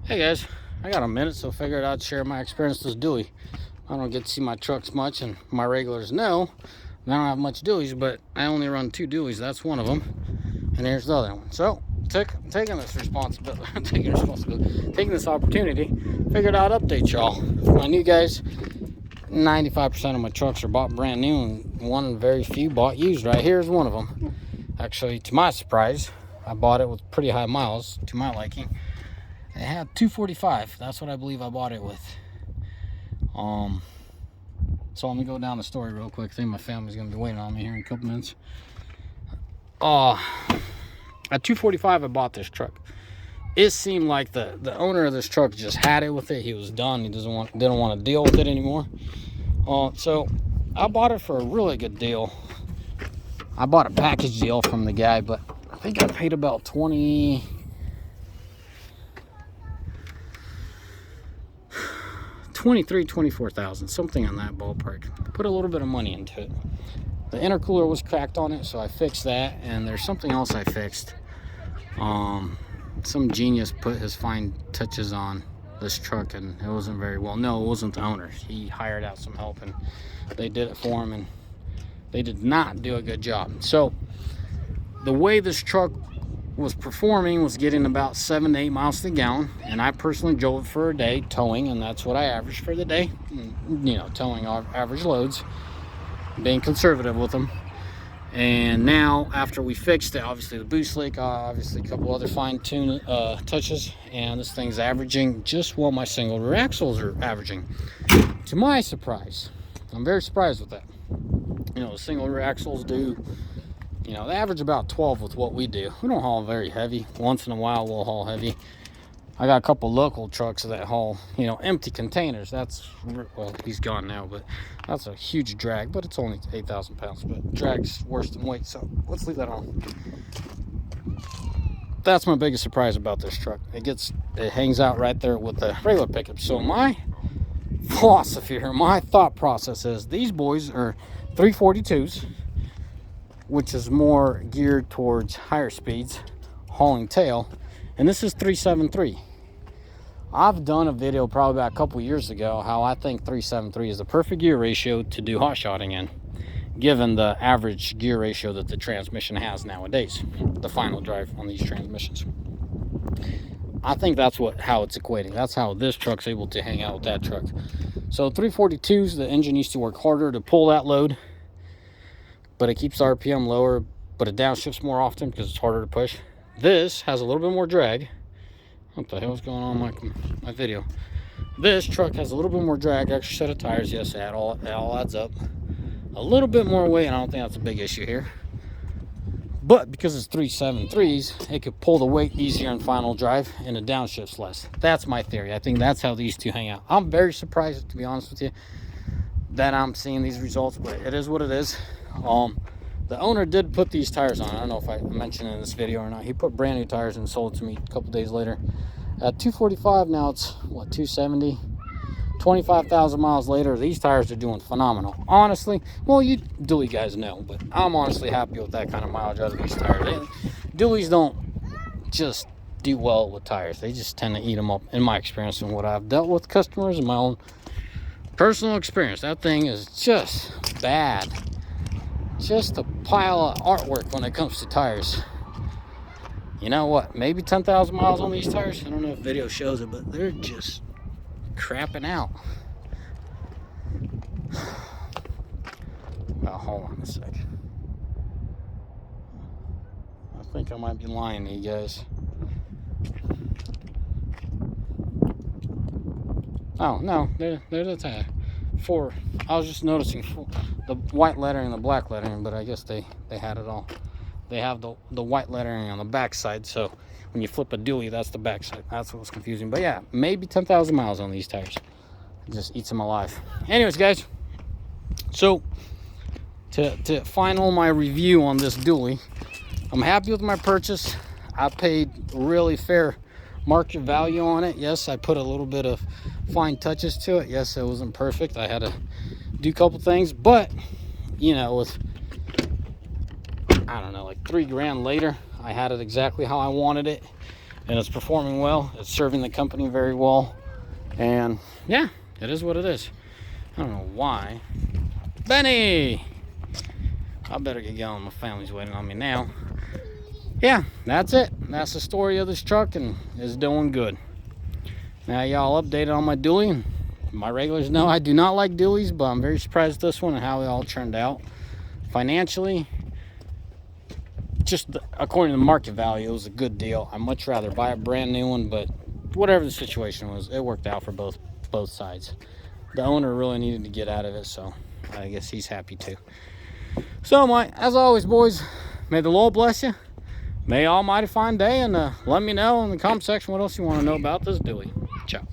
Hey guys, I got a minute, so figured I'd share my experience with this dually. I don't get to see my trucks much, and my regulars know I don't have much dualies, but I only run 2 dualies. That's one of them, and here's the other one. So, taking this taking this opportunity, figured I'd update y'all. For my new guys, 95% of my trucks are bought brand new, and one very few bought used. Right here's one of them. Actually, to my surprise, I bought it with pretty high miles to my liking. It had 245. That's what I believe I bought it with. So let me go down the story real quick. I think my family's gonna be waiting on me here in a couple minutes. At 245, I bought this truck. It seemed like the owner of this truck just had it with it. He was done. He didn't want to deal with it anymore. So I bought it for a really good deal. I bought a package deal from the guy, but I think I paid about 24,000, something on that ballpark. Put a little bit of money into it. The intercooler was cracked on it, so I fixed that, and there's something else I fixed. Some genius put his fine touches on this truck, and it wasn't very well. No, it wasn't the owner. He hired out some help, and they did it for him, and they did not do a good job. So the way this truck was performing was getting about 7 to 8 miles to the gallon, and I personally drove it for a day towing, and that's what I averaged for the day. Towing average loads, being conservative with them. And now, after we fixed it, obviously the boost leak, obviously a couple other fine-tune touches, and this thing's averaging just what my single rear axles are averaging. To my surprise, I'm very surprised with that. The single rear axles do, they average about 12 with what we do. We don't haul very heavy. Once in a while, we'll haul heavy. I got a couple local trucks that haul, empty containers. Well, he's gone now, but that's a huge drag, but it's only 8,000 pounds, but drag's worse than weight, so let's leave that on. That's my biggest surprise about this truck. It hangs out right there with the regular pickup. So my philosophy here, my thought process is these boys are 342s, which is more geared towards higher speeds, hauling tail, and this is 373. I've done a video probably about a couple years ago how I think 373 is the perfect gear ratio to do hot shotting in, given the average gear ratio that the transmission has nowadays, the final drive on these transmissions. I think that's how it's equating. That's how this truck's able to hang out with that truck. So 342s, the engine needs to work harder to pull that load, but it keeps the RPM lower, but it downshifts more often because it's harder to push. This has a little bit more drag. What the hell's going on my video? This truck has a little bit more drag, extra set of tires. Yes, it all adds up. A little bit more weight, and I don't think that's a big issue here. But because it's 373s, it could pull the weight easier in final drive, and it downshifts less. That's my theory. I think that's how these two hang out. I'm very surprised, to be honest with you, that I'm seeing these results, but it is what it is. The owner did put these tires on. I don't know if I mentioned it in this video or not. He put brand new tires and sold it to me a couple days later. At 245, now it's, 270? 25,000 miles later, these tires are doing phenomenal. Honestly, well, you dually guys know, but I'm honestly happy with that kind of mileage out of these tires. Dualies don't just do well with tires. They just tend to eat them up, in my experience and what I've dealt with customers and my own personal experience. That thing is just bad. Just a pile of artwork when it comes to tires. You know what? Maybe 10,000 miles on these tires. I don't know if video shows it, but they're just crapping out. Well, hold on a sec. I think I might be lying to you guys. Oh, no, they're the tire. I was just noticing the white lettering and the black lettering, but I guess they had it all. They have the white lettering on the back side, so when you flip a dually, that's the back side. That's what was confusing. But yeah, maybe 10,000 miles on these tires. It just eats them alive. Anyways, guys, so to final my review on this dually, I'm happy with my purchase. I paid really fair market value on it. Yes, I put a little bit of fine touches to it. Yes, it wasn't perfect. I had to do a couple things, but with I don't know, like $3 grand later, I had it exactly how I wanted it. and it's performing well. It's serving the company very well, and yeah, it is what it is. I don't know why. Benny! I better get going. My family's waiting on me now. Yeah, that's it. That's the story of this truck, and it's doing good. Now y'all updated on my dually, and my regulars know I do not like dualies, but I'm very surprised at this one and how it all turned out. Financially, just according to the market value, it was a good deal. I'd much rather buy a brand new one, but whatever the situation was, it worked out for both sides. The owner really needed to get out of it, so I guess he's happy too. So, as always, boys, may the Lord bless you. May Almighty find day, and let me know in the comment section what else you want to know about this dually. Ciao. Bye.